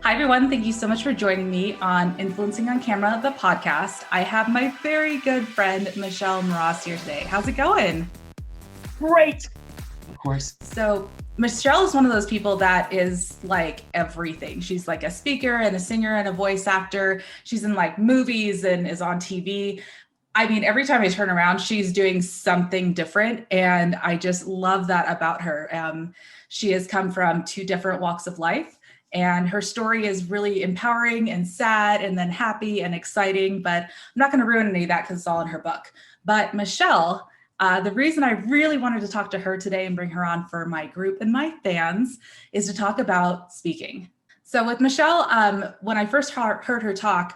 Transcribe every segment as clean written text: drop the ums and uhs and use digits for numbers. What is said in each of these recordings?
Hi, everyone. Thank you so much for joining me on Influencing on Camera, the podcast. I have my very good friend, Michelle Mras, here today. How's it going? Great. Of course. So, Michelle is one of those people that is like everything. She's like a speaker and a singer and a voice actor. She's in like movies and is on TV. I mean, every time I turn around, she's doing something different. And I just love that about her. She has come from two different walks of life. And her story is really empowering and sad and then happy and exciting. But I'm not going to ruin any of that because it's all in her book. But Michelle, the reason I really wanted to talk to her today and bring her on for my group and my fans is to talk about speaking. So with Michelle, when I first heard her talk,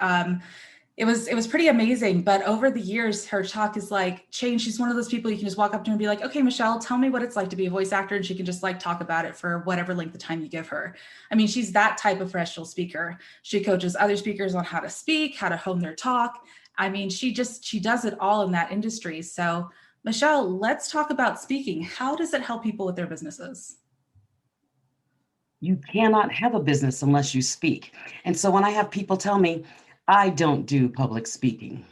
it was pretty amazing. But over the years, her talk is like changed. She's one of those people you can just walk up to her and be like, okay, Michelle, tell me what it's like to be a voice actor. And she can just like talk about it for whatever length of time you give her. I mean, she's that type of professional speaker. She coaches other speakers on how to speak, how to hone their talk. I mean, she does it all in that industry. So Michelle, let's talk about speaking. How does it help people with their businesses? You cannot have a business unless you speak. And so when I have people tell me, I don't do public speaking.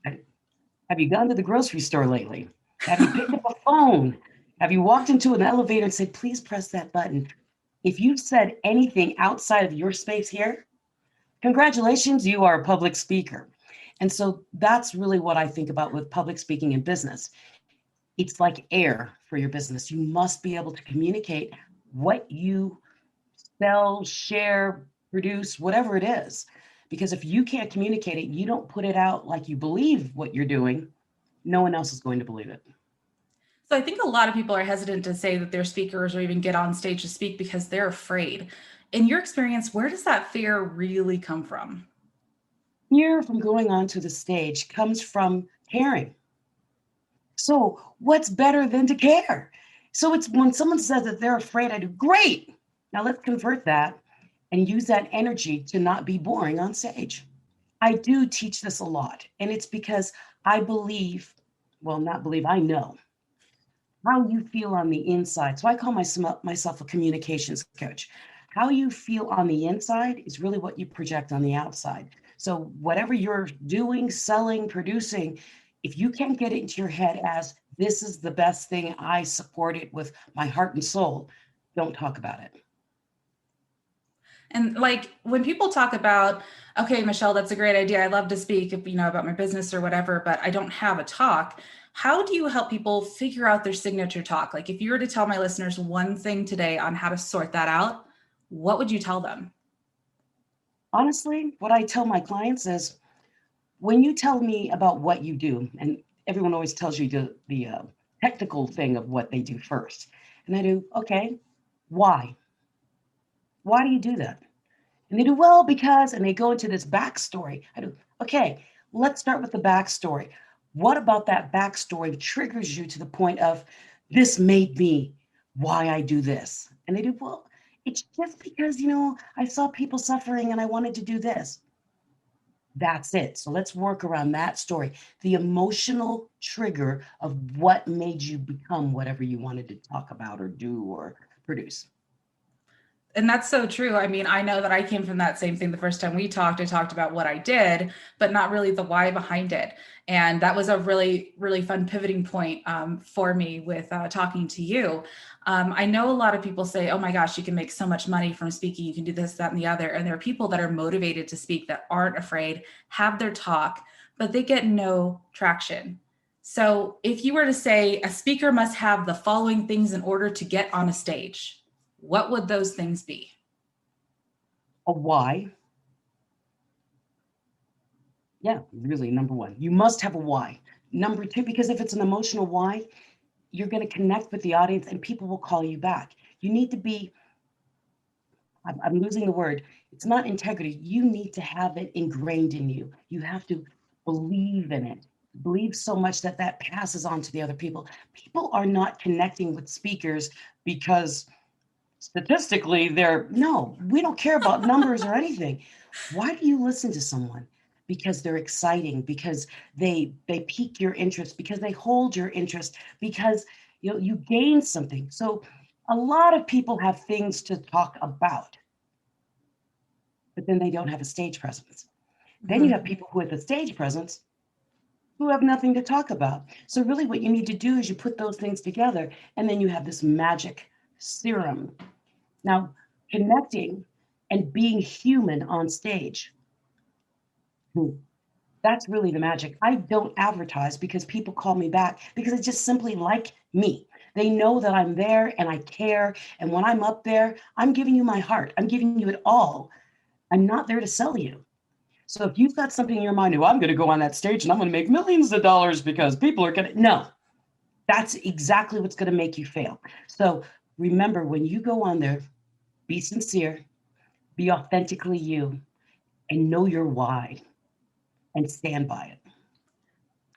Have you gone to the grocery store lately? Have you picked up a phone? Have you walked into an elevator and said, please press that button? If you've said anything outside of your space here, congratulations, you are a public speaker. And so that's really what I think about with public speaking in business. It's like air for your business. You must be able to communicate what you sell, share, produce, whatever it is. Because if you can't communicate it, you don't put it out like you believe what you're doing, no one else is going to believe it. So I think a lot of people are hesitant to say that they're speakers or even get on stage to speak because they're afraid. In your experience, where does that fear really come from? Fear from going onto the stage comes from caring. So what's better than to care? So it's when someone says that they're afraid, I do, great. Now let's convert that and use that energy to not be boring on stage. I do teach this a lot, and it's because I believe, well, not believe, I know how you feel on the inside. So I call myself a communications coach. How you feel on the inside is really what you project on the outside. So whatever you're doing, selling, producing, if you can't get it into your head as this is the best thing, I support it with my heart and soul, don't talk about it. And like when people talk about, okay, Michelle, that's a great idea. I love to speak, about my business or whatever, but I don't have a talk. How do you help people figure out their signature talk? Like if you were to tell my listeners one thing today on how to sort that out, what would you tell them? Honestly, what I tell my clients is when you tell me about what you do, and everyone always tells you the technical thing of what they do first. And I do, okay, why? Why do you do that? And they do, well, because, and they go into this backstory. I do, okay, let's start with the backstory. What about that backstory triggers you to the point of this made me why I do this? And they do, well, it's just because, I saw people suffering and I wanted to do this. That's it. So let's work around that story. The emotional trigger of what made you become whatever you wanted to talk about or do or produce. And that's so true. I mean, I know that I came from that same thing. The first time we talked, I talked about what I did, but not really the why behind it. And that was a really, really fun pivoting point for me with talking to you. I know a lot of people say, oh my gosh, you can make so much money from speaking. You can do this, that, and the other. And there are people that are motivated to speak that aren't afraid, have their talk, but they get no traction. So if you were to say a speaker must have the following things in order to get on a stage, what would those things be? A why. Yeah, really, number one. You must have a why. Number two, because if it's an emotional why, you're going to connect with the audience and people will call you back. You need to be, I'm losing the word. It's not integrity. You need to have it ingrained in you. You have to believe in it. Believe so much that that passes on to the other people. People are not connecting with speakers because statistically no, we don't care about numbers or anything. Why do you listen to someone? Because they're exciting, because they pique your interest, because they hold your interest, because you gain something. So a lot of people have things to talk about. but then they don't have a stage presence. Then you Mhm. have people with a stage presence who have nothing to talk about. So really what you need to do is you put those things together and then you have this magic serum. Now, connecting and being human on stage, that's really the magic. I don't advertise because people call me back because they just simply like me. They know that I'm there and I care. And when I'm up there, I'm giving you my heart. I'm giving you it all. I'm not there to sell you. So if you've got something in your mind, oh, I'm going to go on that stage and I'm going to make millions of dollars because people are going to, no, that's exactly what's going to make you fail. So remember, when you go on there, be sincere, be authentically you, and know your why and stand by it.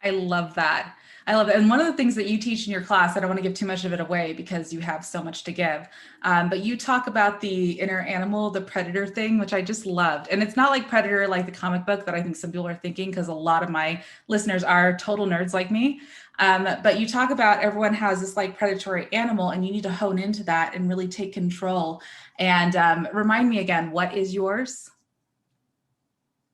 I love that. I love it. And one of the things that you teach in your class, I don't want to give too much of it away because you have so much to give. But you talk about the inner animal, the predator thing, which I just loved. And it's not like Predator, like the comic book that I think some people are thinking, because a lot of my listeners are total nerds like me. But you talk about everyone has this like predatory animal, and you need to hone into that and really take control. And remind me again, what is yours?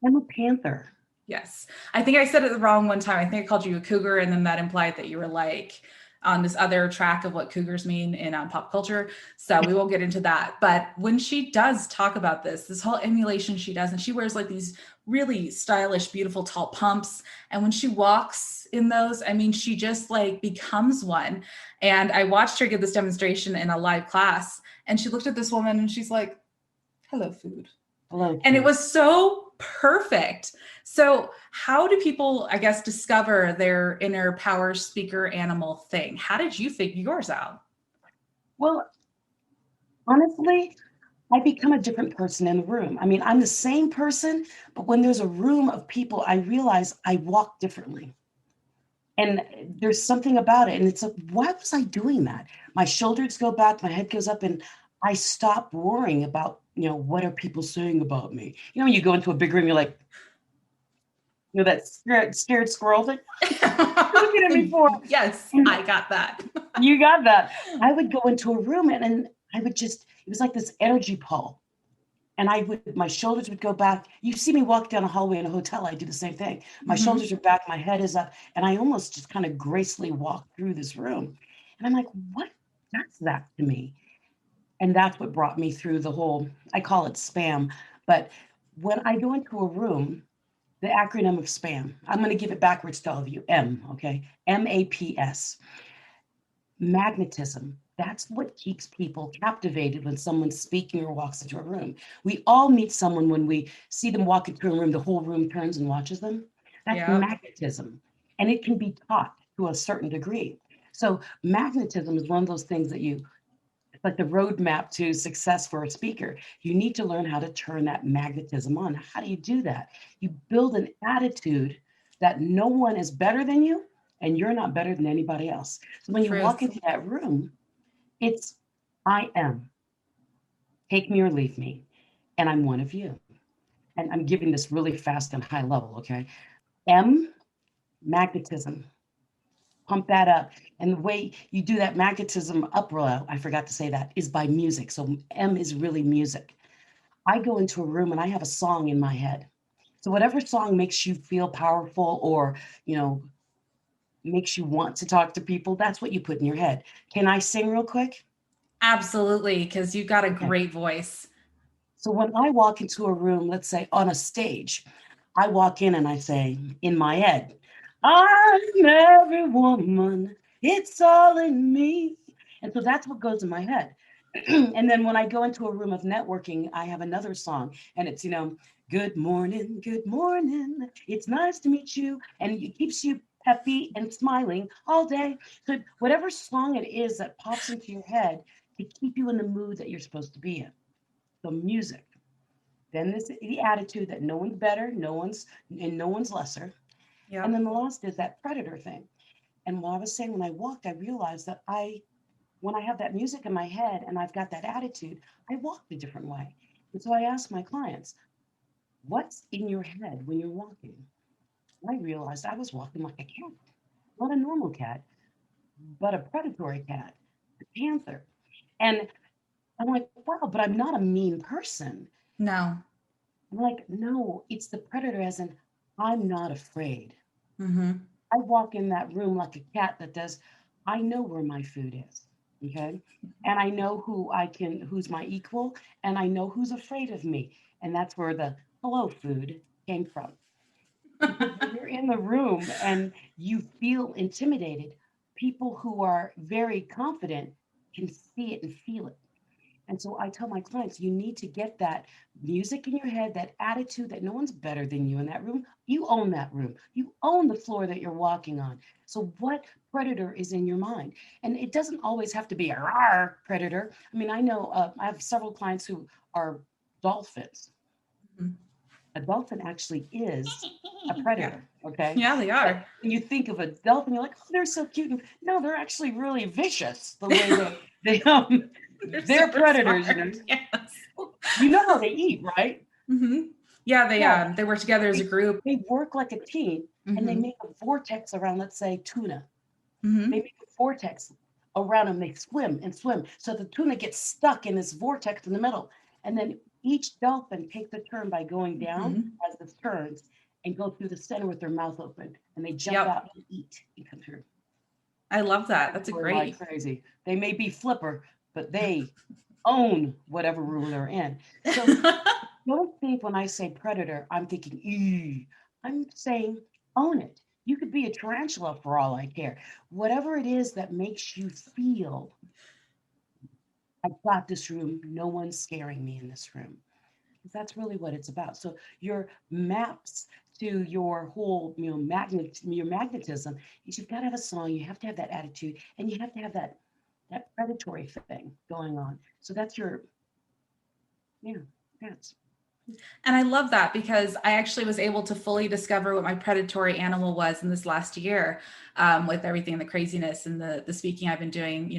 I'm a panther. Yes. I think I said it wrong one time. I think I called you a cougar, and then that implied that you were like on this other track of what cougars mean in pop culture. So we won't get into that. But when she does talk about this whole emulation she does, and she wears like these really stylish, beautiful, tall pumps. And when she walks in those, I mean, she just like becomes one. And I watched her give this demonstration in a live class, and she looked at this woman and she's like, hello, food. Hello. And it was so perfect. So, how do people, I guess, discover their inner power speaker animal thing? How did you figure yours out? Well, honestly, I become a different person in the room. I mean, I'm the same person, but when there's a room of people, I realize I walk differently. And there's something about it. And it's like, why was I doing that? My shoulders go back, my head goes up, and I stop worrying about, what are people saying about me? When you go into a big room, you're like, that scared squirrel thing. Looking at me for. Yes, And I got that. you got that. I would go into a room and I would just, it was like this energy pull. And my shoulders would go back. You see me walk down a hallway in a hotel, I do the same thing. My Mm-hmm. shoulders are back, my head is up, and I almost just kind of gracefully walk through this room. And I'm like, what does that to me? And that's what brought me through the whole, I call it spam. But when I go into a room, the acronym of spam, I'm going to give it backwards to all of you. Okay? MAPS. Magnetism. That's what keeps people captivated when someone's speaking or walks into a room. We all meet someone when we see them walk into a room, the whole room turns and watches them. That's Yep. magnetism. And it can be taught to a certain degree. So magnetism is one of those things that it's like the roadmap to success for a speaker. You need to learn how to turn that magnetism on. How do you do that? You build an attitude that no one is better than you and you're not better than anybody else. So when you walk Truth. into that room, it's I am. Take me or leave me. And I'm one of you. And I'm giving this really fast and high level, okay? M, magnetism. Pump that up. And the way you do that magnetism uproar, I forgot to say that, is by music. So M is really music. I go into a room and I have a song in my head. So whatever song makes you feel powerful or, makes you want to talk to people, that's what you put in your head. Can I sing real quick? Absolutely, because you've got a Okay. great voice. So when I walk into a room, let's say on a stage, I walk in and I say in my head, I'm every woman, it's all in me. And so that's what goes in my head. And then when I go into a room of networking, I have another song and it's, good morning, it's nice to meet you. And it keeps you peppy and smiling all day. So whatever song it is that pops into your head to keep you in the mood that you're supposed to be in. So music. Then there's the attitude that no one's better, no one's lesser. And Yep. then the last is that predator thing. And what I was saying, when I walked, I realized that when I have that music in my head and I've got that attitude, I walk a different way. And so I ask my clients, what's in your head when you're walking? And I realized I was walking like a cat, not a normal cat, but a predatory cat, a panther. And I'm like, wow, but I'm not a mean person. No. I'm like, no, it's the predator, as in, I'm not afraid. Mm-hmm. I walk in that room like a cat that does, I know where my food is. Okay. And I know who's my equal, and I know who's afraid of me. And that's where the hello food came from. Because when you're in the room and you feel intimidated, people who are very confident can see it and feel it. And so I tell my clients, you need to get that music in your head, that attitude that no one's better than you in that room. You own that room. You own the floor that you're walking on. So what predator is in your mind? And it doesn't always have to be a rawr predator. I mean, I know I have several clients who are dolphins. A dolphin actually is a Yeah. predator, okay? Yeah, they But are. when you think of a dolphin, you're like, oh, they're so cute. And no, they're actually really vicious the way they They're they're super predators, you know. smart. Yes. You know how they eat, right? Mm-hmm. Yeah, Yeah, they work together as a they, group. they work like a team, and they Mm-hmm. make a vortex around, let's say, tuna. They Mm-hmm. make a vortex around them. They swim and swim. So the tuna gets stuck in this vortex in the middle. And then each dolphin takes a turn by going down Mm-hmm. as it turns and go through the center with their mouth open. And they jump Yep. out and eat and come through. I love that. That's a We're like great. crazy. They may be flipper, but they own whatever room they're in. So don't think when I say predator, I'm thinking, eee. I'm saying own it. You could be a tarantula for all I care. Whatever it is that makes you feel, I've got this room, no one's scaring me in this room. That's really what it's about. So your maps to your whole, your magnetism is you've got to have a song, you have to have that attitude, and you have to have that predatory thing going on. So that's your, yeah, that's. And I love that because I actually was able to fully discover what my predatory animal was in this last year, with everything, the craziness and the speaking I've been doing,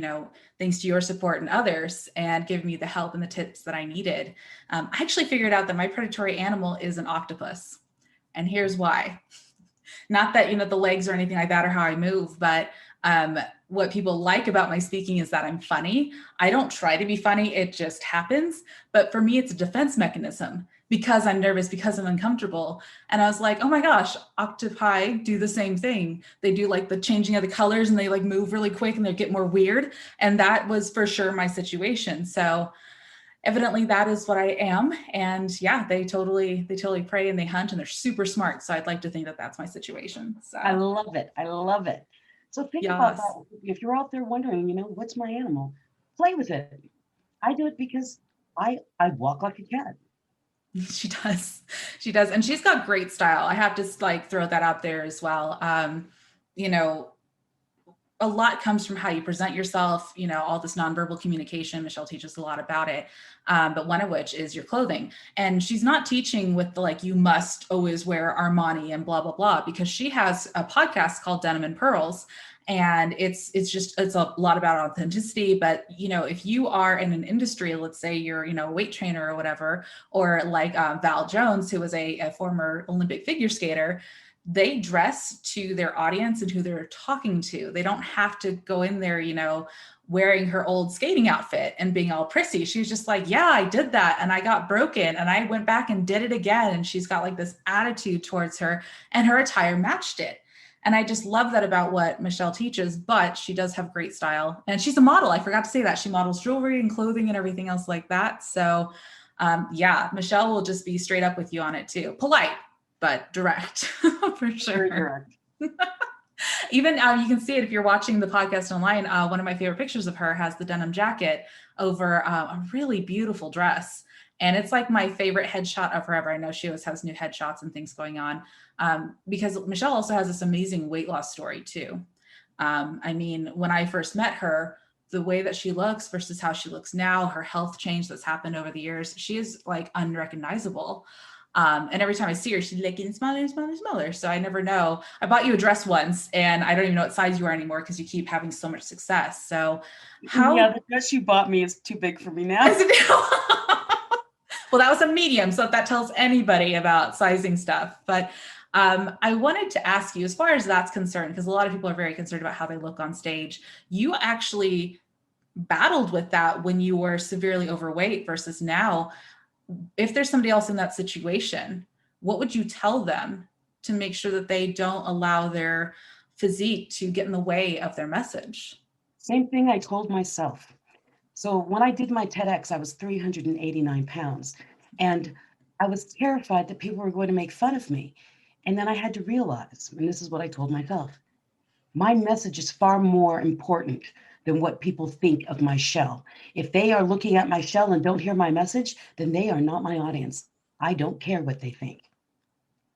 thanks to your support and others, and giving me the help and the tips that I needed. I actually figured out that my predatory animal is an octopus. And here's why. Not that, the legs or anything like that or how I move, but what people like about my speaking is that I'm funny. I don't try to be funny. It just happens. But for me, it's a defense mechanism because I'm nervous, because I'm uncomfortable. And I was like, oh my gosh, octopi do the same thing. They do like the changing of the colors and they like move really quick and they get more weird. And that was for sure my situation. So evidently that is what I am. And yeah, they totally prey and they hunt and they're super smart. So I'd like to think that that's my situation. So I love it. I love it. So think about yes. that. If you're out there wondering, what's my animal? Play with it. I do it because I walk like a cat. She does. She does. And she's got great style. I have to like throw that out there as well. You know, a lot comes from how you present yourself, all this nonverbal communication. Michelle teaches a lot about it. But one of which is your clothing. And she's not teaching with the, like, you must always wear Armani and blah, blah, blah, because she has a podcast called Denim and Pearls. And it's a lot about authenticity. But, if you are in an industry, let's say you're, a weight trainer or whatever, or like Val Jones, who was a former Olympic figure skater, they dress to their audience and who they're talking to. They don't have to go in there, wearing her old skating outfit and being all prissy. She was just like, yeah, I did that and I got broken and I went back and did it again. And she's got like this attitude towards her and her attire matched it. And I just love that about what Michelle teaches, but she does have great style. And she's a model. I forgot to say that. She models jewelry and clothing and everything else like that. So yeah, Michelle will just be straight up with you on it too. Polite, but direct for sure. Very direct. Even you can see it if you're watching the podcast online. One of my favorite pictures of her has the denim jacket over a really beautiful dress. And it's like my favorite headshot of her ever. I know she always has new headshots and things going on, because Michelle also has this amazing weight loss story too. I mean, when I first met her, the way that she looks versus how she looks now, her health change that's happened over the years, she is like unrecognizable. And every time I see her, she's like getting smaller and smaller and smaller. So I never know. I bought you a dress once and I don't even know what size you are anymore because you keep having so much success. So Yeah, the dress you bought me is too big for me now. Well, that was a medium. So that tells anybody about sizing stuff. But I wanted to ask you, as far as that's concerned, because a lot of people are very concerned about how they look on stage. You actually battled with that when you were severely overweight versus now. if there's somebody else in that situation, what would you tell them to make sure that they don't allow their physique to get in the way of their message? Same thing I told myself. So when I did my TEDx, I was 389 pounds, and I was terrified that people were going to make fun of me. And then I had to realize, and this is what I told myself, my message is far more important than what people think of my shell. If they are looking at my shell and don't hear my message, then they are not my audience. I don't care what they think.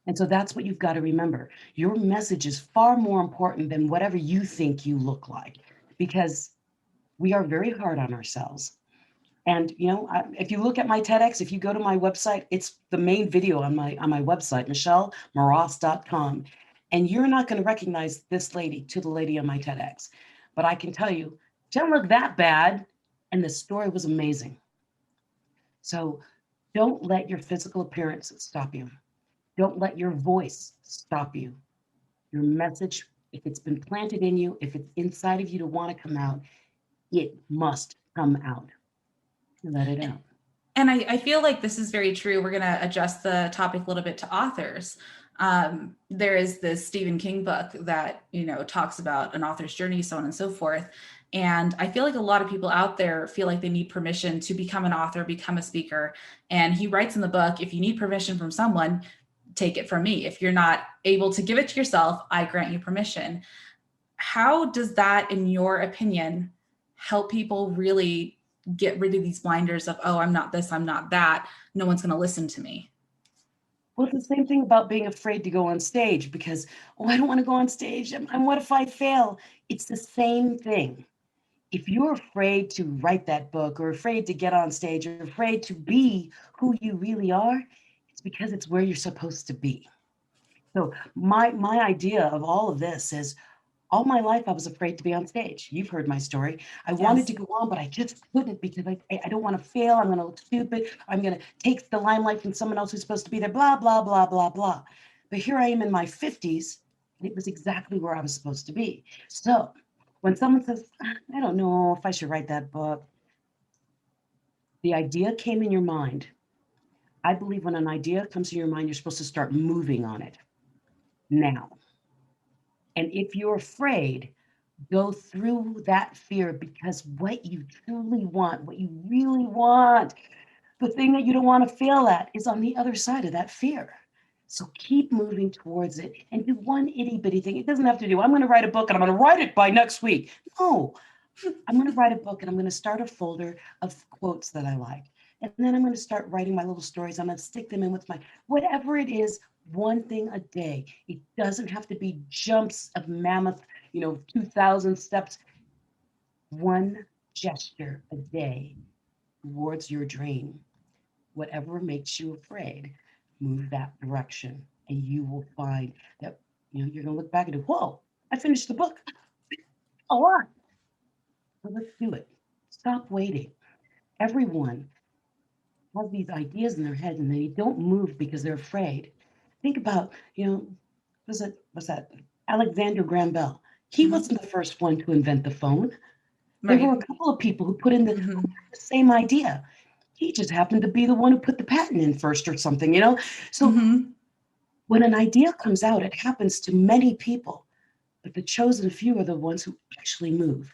And so that's what you've got to remember. Your message is far more important than whatever you think you look like, because we are very hard on ourselves. And if you look at my TEDx, if you go to my website, it's the main video on my website, michellemras.com. And you're not going to recognize this lady to the lady on my TEDx. But I can tell you, she didn't look that bad. And the story was amazing. So don't let your physical appearance stop you. Don't let your voice stop you. Your message, if it's been planted in you, if it's inside of you to want to come out, it must come out. Let it out. And I feel like this is very true. We're going to adjust the topic a little bit to authors. There is this Stephen King book that, talks about an author's journey, so on and so forth. And I feel like a lot of people out there feel like they need permission to become an author, become a speaker. And he writes in the book, if you need permission from someone, take it from me. If you're not able to give it to yourself, I grant you permission. How does that, in your opinion, help people really get rid of these blinders of, oh, I'm not this, I'm not that, no one's going to listen to me? Well, it's the same thing about being afraid to go on stage because, I don't want to go on stage. And what if I fail? It's the same thing. If you're afraid to write that book or afraid to get on stage or afraid to be who you really are, it's because it's where you're supposed to be. So my idea of all of this is, all my life, I was afraid to be on stage. You've heard my story. I wanted to go on, but I just couldn't because I don't want to fail. I'm going to look stupid. I'm going to take the limelight from someone else who's supposed to be there, blah, blah, blah, blah, blah. But here I am in my 50s, and it was exactly where I was supposed to be. So when someone says, I don't know if I should write that book, the idea came in your mind. I believe when an idea comes in your mind, you're supposed to start moving on it now. And if you're afraid, go through that fear, because what you truly want, what you really want, the thing that you don't want to fail at is on the other side of that fear. So keep moving towards it and do one itty bitty thing. It doesn't have to do, I'm going to write a book and I'm going to write it by next week. No, I'm going to write a book and I'm going to start a folder of quotes that I like. And then I'm going to start writing my little stories. I'm going to stick them in with my, whatever it is, one thing a day. It doesn't have to be jumps of mammoth, 2,000 steps. One gesture a day towards your dream. Whatever makes you afraid, move that direction. And you will find that, you're going to look back and go, whoa, I finished the book. A lot. So let's do it. Stop waiting. Everyone has these ideas in their head and they don't move because they're afraid. Think about, what's that? Alexander Graham Bell. He wasn't the first one to invent the phone. Right. There were a couple of people who put in the same idea. He just happened to be the one who put the patent in first or something, So when an idea comes out, it happens to many people, but the chosen few are the ones who actually move.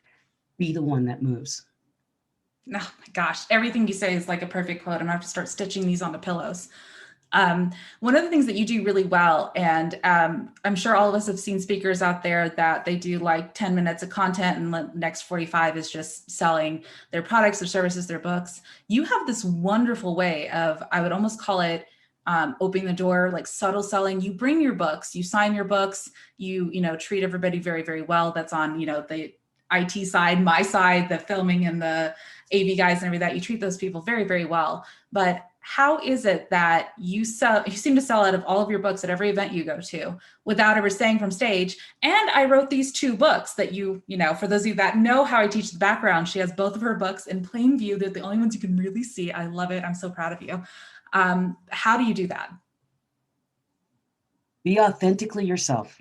Be the one that moves. Oh my gosh, everything you say is like a perfect quote. I'm gonna have to start stitching these onto pillows. One of the things that you do really well, and I'm sure all of us have seen speakers out there that they do like 10 minutes of content and the next 45 is just selling their products, their services, their books. You have this wonderful way of, I would almost call it opening the door, like subtle selling. You bring your books, you sign your books, you treat everybody very, very well. That's on, the IT side, my side, the filming and the AV guys and everything that. You treat those people very, very well. But how is it that you seem to sell out of all of your books at every event you go to without ever saying from stage, and I wrote these 2 books that for those of you that know how I teach the background, she has both of her books in plain view. They're the only ones you can really see. I love it. I'm so proud of you. How do you do that? Be authentically yourself.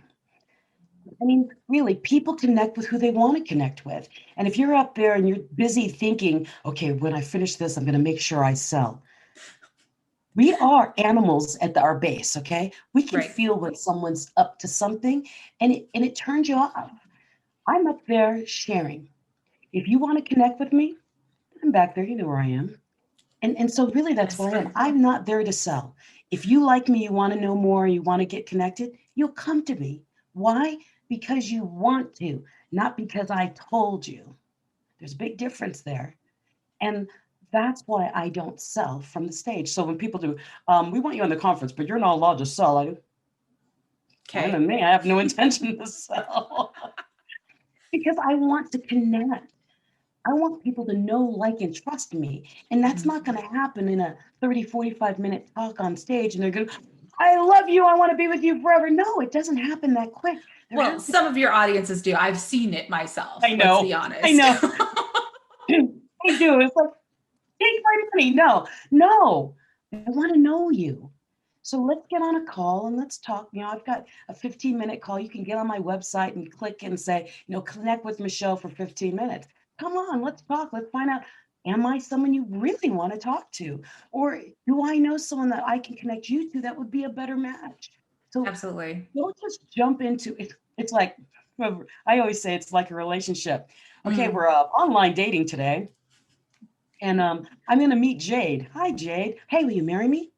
I mean, really, people connect with who they want to connect with. And if you're up there and you're busy thinking, okay, when I finish this, I'm going to make sure I sell. We are animals at our base, okay? We can Right. feel when someone's up to something and it turns you off. I'm up there sharing. If you want to connect with me, I'm back there. You know where I am. And so really that's It's what I very am. cool. I'm not there to sell. If you like me, you want to know more, you want to get connected, you'll come to me. Why? Because you want to, not because I told you. There's a big difference there. And that's why I don't sell from the stage. So when people do, we want you on the conference, but you're not allowed to sell. I go, fine with Okay. me. I have no intention to sell because I want to connect. I want people to know, like, and trust me. And that's Mhm. not going to happen in a 30, 45-minute talk on stage. And they're going, I love you. I want to be with you forever. No, it doesn't happen that quick. There Well, has to, some of your audiences do. I've seen it I myself. Let's be know, I honest. know. They do. It's like, take my money. No, no, I want to know you. So let's get on a call and let's talk. I've got a 15-minute call. You can get on my website and click and say, connect with Michelle for 15 minutes. Come on, let's talk. Let's find out. Am I someone you really want to talk to? Or do I know someone that I can connect you to that would be a better match? So Absolutely. don't just jump into it. It's like, I always say it's like a relationship. Okay, Mm. we're online dating today. And I'm going to meet Jade. Hi, Jade. Hey, will you marry me?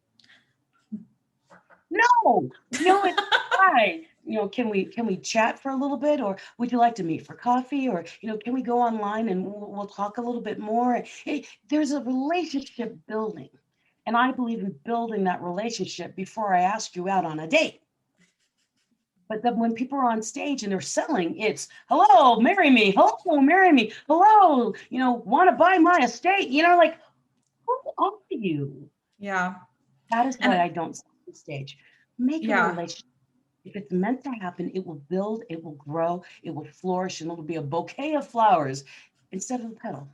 No, it's hi. Can we chat for a little bit, or would you like to meet for coffee, or can we go online and we'll talk a little bit more? Hey, there's a relationship building, and I believe in building that relationship before I ask you out on a date. But then when people are on stage and they're selling, it's hello, marry me, hello, marry me, hello, want to buy my estate, like who are you? Yeah. That is why And I don't sell on stage. Make a yeah. relationship. If it's meant to happen, it will build, it will grow, it will flourish, and it'll be a bouquet of flowers instead of a petal.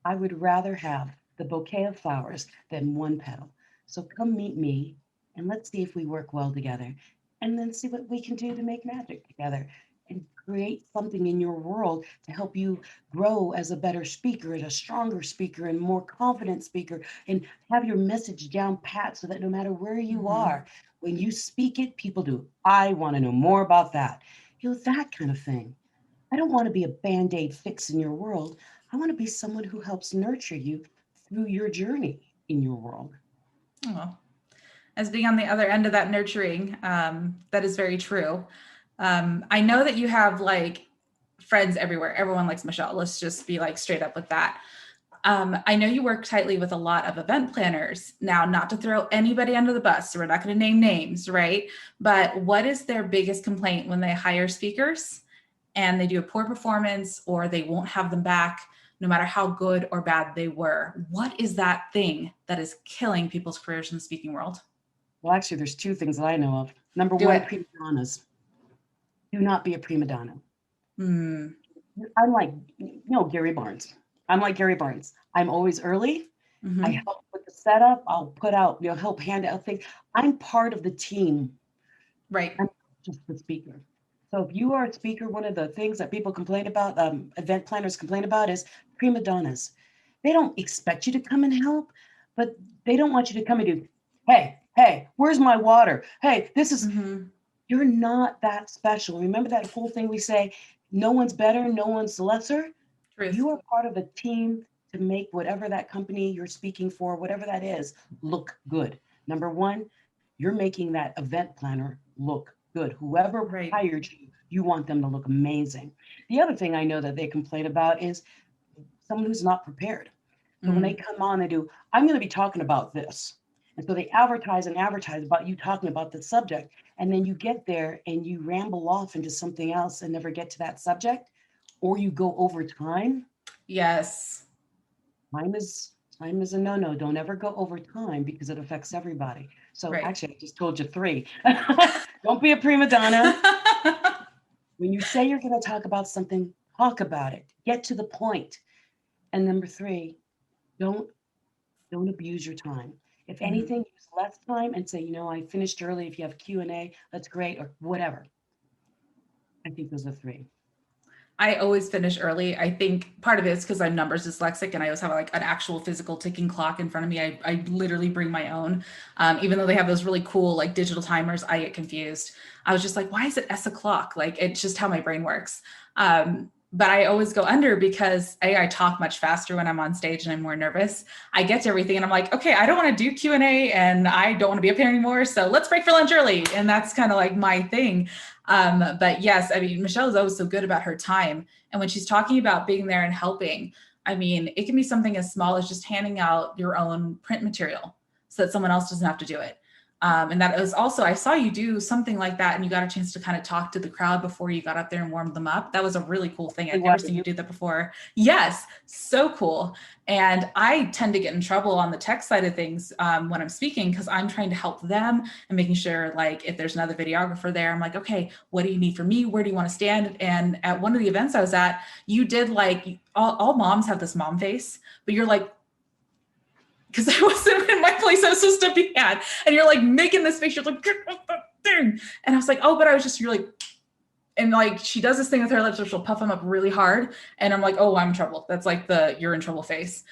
I would rather have the bouquet of flowers than one petal. So come meet me and let's see if we work well together and then see what we can do to make magic together and create something in your world to help you grow as a better speaker and a stronger speaker and more confident speaker and have your message down pat so that no matter where you Mhm. are, when you speak it, people do. I want to know more about that. That kind of thing. I don't want to be a band aid fix in your world. I want to be someone who helps nurture you through your journey in your world. Oh, as being on the other end of that nurturing, that is very true. I know that you have like friends everywhere. Everyone likes Michelle. Let's just be like straight up with that. I know you work tightly with a lot of event planners. Now, not to throw anybody under the bus, so we're not going to name names, right? But what is their biggest complaint when they hire speakers and they do a poor performance or they won't have them back, no matter how good or bad they were? What is that thing that is killing people's careers in the speaking world? Well, actually, there's two things that I know of. Number Do one, it. prima donnas. Do not be a prima donna. Mm, I'm like, Gary Barnes. I'm like Gary Barnes. I'm always early. I mm-hmm. help with the setup. I'll put out, help hand out things. I'm part of the team. Right. I'm just the speaker. So if you are a speaker, one of the things that people complain about, event planners complain about is prima donnas. They don't expect you to come and help, but they don't want you to come and do, hey, where's my water? Hey, Mm-hmm. you're not that special. Remember that whole thing we say, no one's better, no one's lesser? Truth. You are part of a team to make whatever that company you're speaking for, whatever that is, look good. Number one, you're making that event planner look good. Whoever Right. hired you, you want them to look amazing. The other thing I know that they complain about is someone who's not prepared. So when they Mm. come on, they do, I'm going to be talking about this. And so they advertise and advertise about you talking about the subject. And then you get there and you ramble off into something else and never get to that subject, or you go over time. Yes. Time is a no-no. Don't ever go over time because it affects everybody. So Right. actually, I just told you three. Don't be a prima donna. When you say you're going to talk about something, talk about it. Get to the point. And number three, don't don't abuse your time. If Mhm. anything, use less time and say, I finished early. If you have Q&A, that's great, or whatever. I think those are three. I always finish early. I think part of it is because I'm numbers dyslexic and I always have like an actual physical ticking clock in front of me. I literally bring my own. Even though they have those really cool like digital timers, I get confused. I was just like, why is it S o'clock? Like it's just how my brain works. But I always go under because I talk much faster when I'm on stage and I'm more nervous. I get to everything and I'm like, okay, I don't want to do Q&A and I don't want to be up here anymore. So let's break for lunch early. And that's kind of like my thing. But yes, I mean, Michelle is always so good about her time. And when she's talking about being there and helping, I mean, it can be something as small as just handing out your own print material so that someone else doesn't have to do it. And that was also, I saw you do something like that and you got a chance to kind of talk to the crowd before you got up there and warmed them up. That was a really cool thing. I've never seen you do that before. Yes, so cool. And I tend to get in trouble on the tech side of things when I'm speaking because I'm trying to help them and making sure like if there's another videographer there, I'm like, okay, what do you need from me? Where do you want to stand? And at one of the events I was at, you did like, all moms have this mom face, but you're like, because I wasn't in my place I was supposed to be at. And you're like making this face, you're like, and I was like, oh, but I was just, you're like, and like, she does this thing with her lips where she'll puff them up really hard. And I'm like, oh, I'm in trouble. That's like the, you're in trouble face.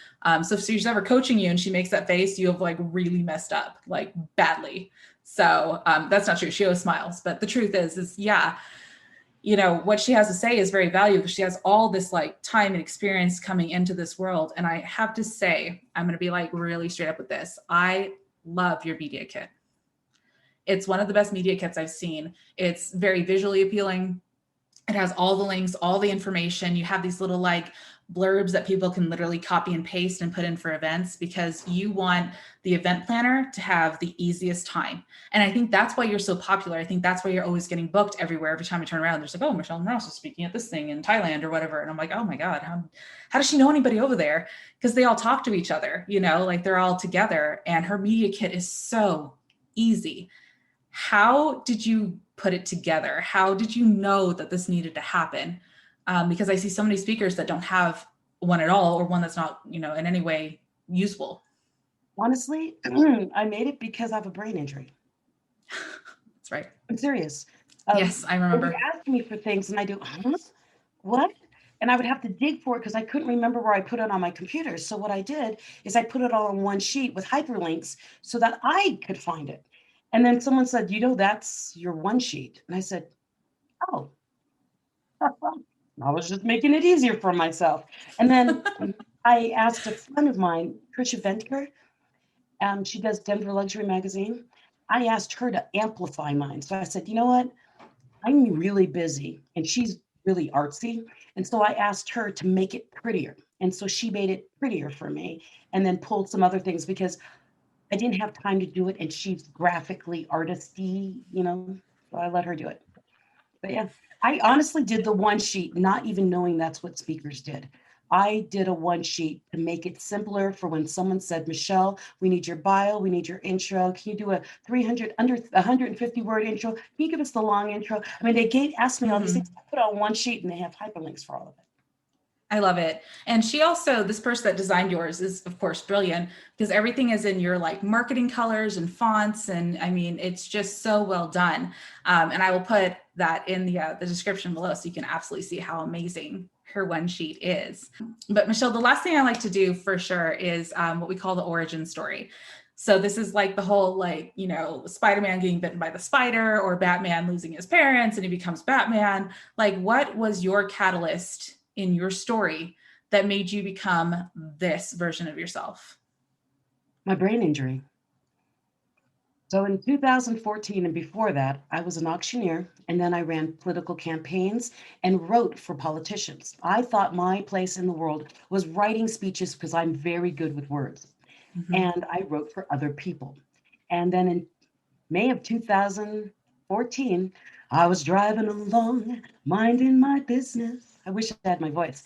So if she's ever coaching you and she makes that face, you have like really messed up, like badly. So that's not true. She always smiles. But the truth is yeah, you know, what she has to say is very valuable because she has all this like time and experience coming into this world. And I have to say, I'm going to be like really straight up with this. I love your media kit. It's one of the best media kits I've seen. It's very visually appealing. It has all the links, all the information. You have these little like blurbs that people can literally copy and paste and put in for events because you want the event planner to have the easiest time. And I think that's why you're so popular. I think that's why you're always getting booked everywhere. Every time I turn around, there's like, oh, Michelle Mras is speaking at this thing in Thailand or whatever. And I'm like, oh my God, how does she know anybody over there? Because they all talk to each other, you know, like they're all together. And her media kit is so easy. How did you put it together? How did you know that this needed to happen? Because I see so many speakers that don't have one at all or one that's not, you know, in any way useful. Honestly, I made it because I have a brain injury. That's right. I'm serious. Yes, I remember. They ask me for things and I do, what? And I would have to dig for it because I couldn't remember where I put it on my computer. So what I did is I put it all on one sheet with hyperlinks so that I could find it. And then someone said, you know, that's your one sheet. And I said, oh, I was just making it easier for myself. And then I asked a friend of mine, Trisha Ventker, she does Denver Luxury Magazine. I asked her to amplify mine. So I said, you know what? I'm really busy and she's really artsy. And so I asked her to make it prettier. And so she made it prettier for me and then pulled some other things because I didn't have time to do it. And she's graphically artisty, you know, so I let her do it. But yeah, I honestly did the one sheet, not even knowing that's what speakers did. I did a one sheet to make it simpler for when someone said, Michelle, we need your bio, we need your intro. Can you do a 150 word intro? Can you give us the long intro? I mean, they asked me all these things. I put on one sheet and they have hyperlinks for all of it. I love it. And she also, this person that designed yours is of course brilliant because everything is in your like marketing colors and fonts. And I mean, it's just so well done. And I will put that in the description below so you can absolutely see how amazing her one sheet is. But Michelle, the last thing I like to do for sure is what we call the origin story. So this is like the whole like, you know, Spider-Man getting bitten by the spider or Batman losing his parents and he becomes Batman. Like what was your catalyst in your story that made you become this version of yourself? My brain injury. So in 2014 and before that, I was an auctioneer and then I ran political campaigns and wrote for politicians. I thought my place in the world was writing speeches because I'm very good with words. And I wrote for other people. And then in May of 2014, I was driving along, minding my business. I wish I had my voice.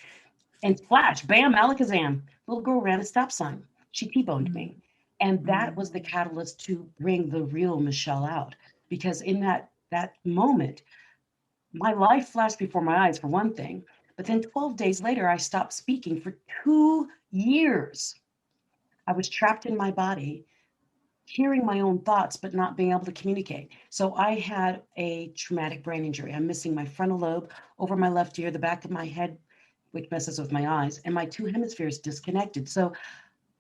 And flash, bam, alakazam. Little girl ran a stop sign. She T-boned me. And that was the catalyst to bring the real Michelle out. Because in that moment, my life flashed before my eyes for one thing. But then 12 days later, I stopped speaking for 2 years. I was trapped in my body hearing my own thoughts, but not being able to communicate. So I had a traumatic brain injury. I'm missing my frontal lobe over my left ear, the back of my head, which messes with my eyes, and my two hemispheres disconnected. So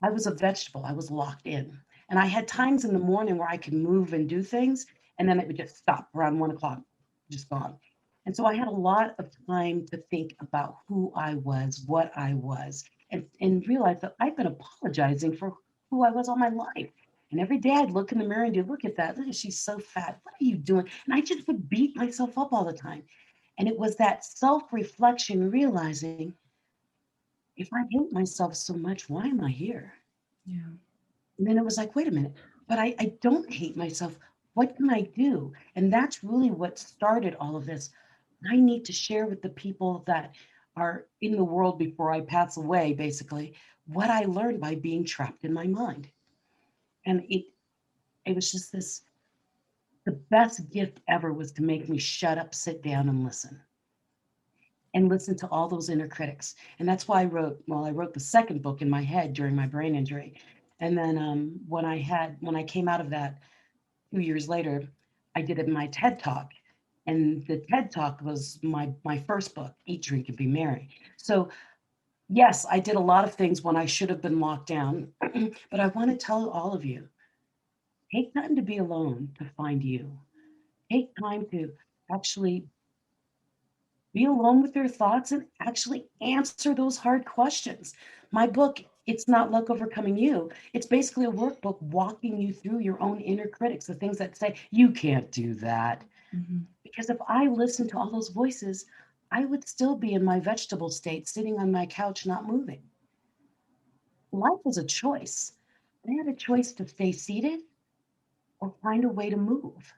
I was a vegetable. I was locked in. And I had times in the morning where I could move and do things, and then it would just stop around 1 o'clock, just gone. And so I had a lot of time to think about who I was, what I was, and realize that I've been apologizing for who I was all my life. And every day I'd look in the mirror and do, look at that. Look, she's so fat. What are you doing? And I just would beat myself up all the time. And it was that self-reflection, realizing if I hate myself so much, why am I here? Yeah. And then it was like, wait a minute, but I don't hate myself. What can I do? And that's really what started all of this. I need to share with the people that are in the world before I pass away, basically, what I learned by being trapped in my mind. And it was just this, the best gift ever was to make me shut up, sit down, and listen to all those inner critics. And that's why I wrote the second book in my head during my brain injury. And then when I came out of that 2 years later, I did it in my TED Talk. And the TED Talk was my first book, Eat, Drink, and Be Merry. So yes, I did a lot of things when I should have been locked down. But I want to tell all of you, take time to be alone to find you. Take time to actually be alone with your thoughts and actually answer those hard questions. My book, It's Not Luck Overcoming You, it's basically a workbook walking you through your own inner critics, the things that say, you can't do that. Mm-hmm. Because if I listened to all those voices, I would still be in my vegetable state, sitting on my couch, not moving. Life is a choice. I had a choice to stay seated or find a way to move.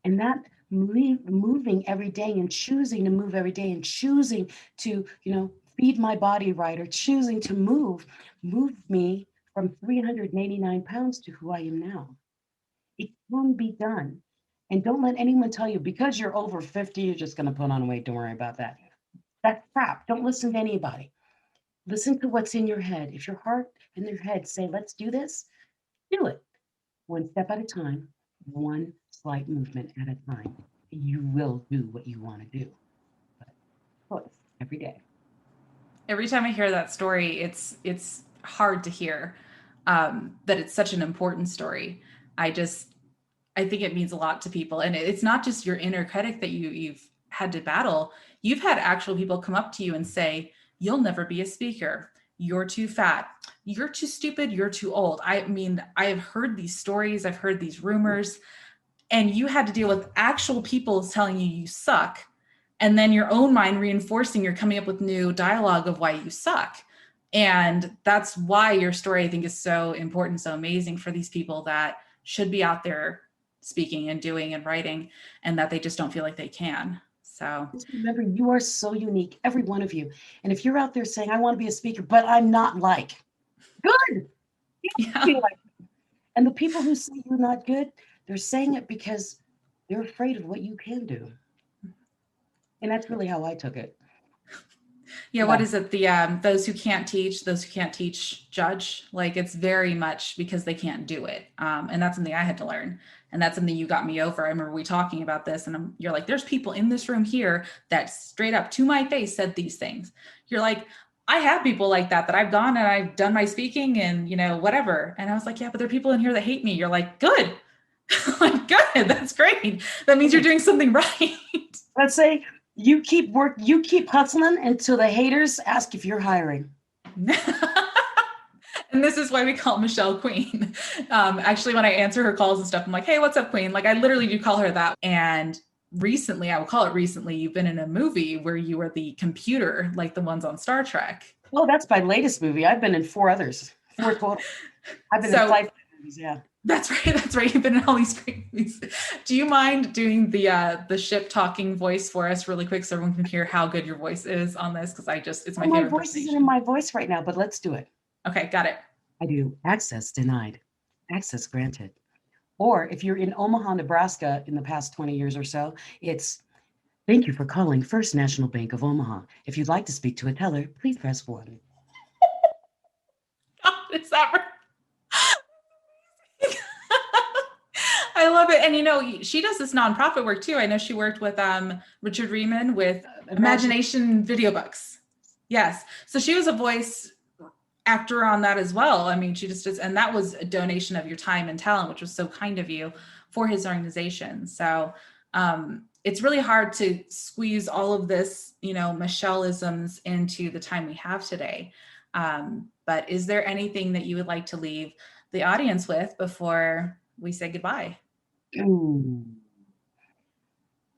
And that moving every day and choosing to move every day and choosing to, feed my body right, or choosing to moved me from 389 pounds to who I am now. It can be done. And don't let anyone tell you because you're over 50, you're just going to put on weight. Don't worry about that. That's crap. Don't listen to anybody. Listen to what's in your head. If your heart and your head say, let's do this, do it. One step at a time, one slight movement at a time. You will do what you want to do. But choice every day. Every time I hear that story, it's hard to hear that it's such an important story. I think it means a lot to people, and it's not just your inner critic that you've had to battle. You've had actual people come up to you and say, "You'll never be a speaker. You're too fat. You're too stupid. You're too old." I mean, I have heard these stories. I've heard these rumors, and you had to deal with actual people telling you you suck, and then your own mind reinforcing you're coming up with new dialogue of why you suck. And that's why your story, I think, is so important, so amazing for these people that should be out there speaking and doing and writing, and that they just don't feel like they can. So just remember, you are so unique, every one of you. And if you're out there saying, I want to be a speaker, but I'm not like, good. yeah. Like, and the people who say you're not good, they're saying it because they're afraid of what you can do. And that's really how I took it. Yeah, what is it? The those who can't teach judge. Like, it's very much because they can't do it. And that's something I had to learn. And that's something you got me over. I remember we talking about this, and you're like, there's people in this room here that straight up to my face said these things. You're like, I have people like that I've gone and I've done my speaking and whatever. And I was like, yeah, but there are people in here that hate me. You're like, good. Like, good. That's great. That means you're doing something right. Let's say you keep hustling until the haters ask if you're hiring. And this is why we call Michelle Queen. Actually, when I answer her calls and stuff, I'm like, hey, what's up, Queen? Like, I literally do call her that. And recently, I will call it recently, you've been in a movie where you were the computer, like the ones on Star Trek. Oh, that's my latest movie. I've been in 4 others. 4 total. I've been in 5 movies, yeah. That's right. That's right. You've been in all these great movies. Do you mind doing the ship talking voice for us really quick so everyone can hear how good your voice is on this? Because it's my favorite. My voice isn't in my voice right now, but let's do it. Okay, got it. I do. Access denied. Access granted. Or if you're in Omaha, Nebraska in the past 20 years or so, it's thank you for calling First National Bank of Omaha. If you'd like to speak to a teller, please press 1. God, is that right? I love it. And, you know, she does this nonprofit work too. I know she worked with Richard Riemann with Imagination Video Books. Yes. So she was a voice actor on that as well. I mean, she just does, and that was a donation of your time and talent, which was so kind of you for his organization. So it's really hard to squeeze all of this, you know, Michelle-isms into the time we have today. But is there anything that you would like to leave the audience with before we say goodbye?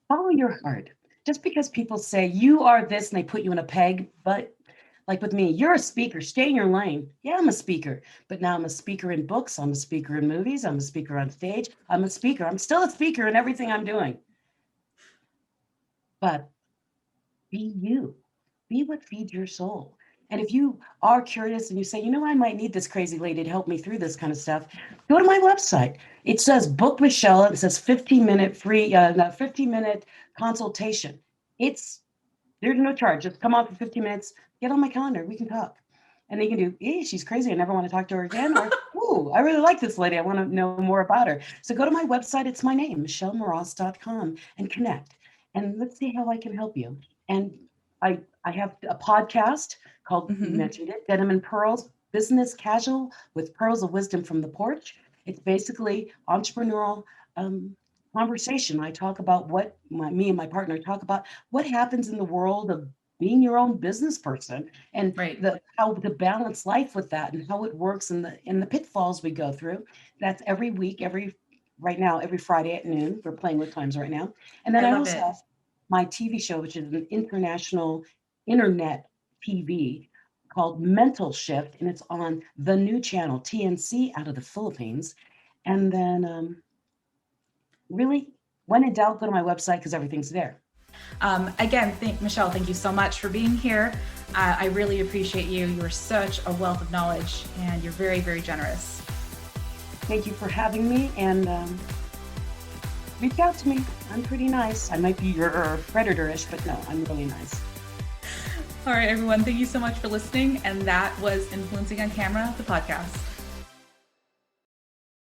Follow your heart. Just because people say you are this and they put you in a peg, but like with me, you're a speaker, stay in your lane. Yeah, I'm a speaker, but now I'm a speaker in books. I'm a speaker in movies. I'm a speaker on stage. I'm a speaker. I'm still a speaker in everything I'm doing. But be you. Be what feeds your soul. And if you are curious and you say, you know, I might need this crazy lady to help me through this kind of stuff, go to my website. It says book Michelle. It says 15-minute free, 15-minute consultation. There's no charge. Just come on for 15 minutes, get on my calendar. We can talk. And they can do, she's crazy. I never want to talk to her again. Or, ooh, I really like this lady. I want to know more about her. So go to my website. It's my name, michellemras.com, and connect. And let's see how I can help you. And I have a podcast called, you mentioned it, Denim and Pearls, Business Casual with Pearls of Wisdom from the Porch. It's basically entrepreneurial conversation. I talk about what me and my partner talk about what happens in the world of being your own business person and how to balance life with that and how it works and the pitfalls we go through. That's every week, every Friday at noon. We're playing with times right now. And then I also have my TV show, which is an international internet TV called Mental Shift, and it's on the new channel, TNC, out of the Philippines. And then really, when in doubt, go to my website because everything's there. Again, Michelle, thank you so much for being here. I really appreciate you. You're such a wealth of knowledge, and you're very, very generous. Thank you for having me, and reach out to me. I'm pretty nice. I might be predator-ish, but no, I'm really nice. All right, everyone. Thank you so much for listening. And that was Influencing on Camera, the podcast.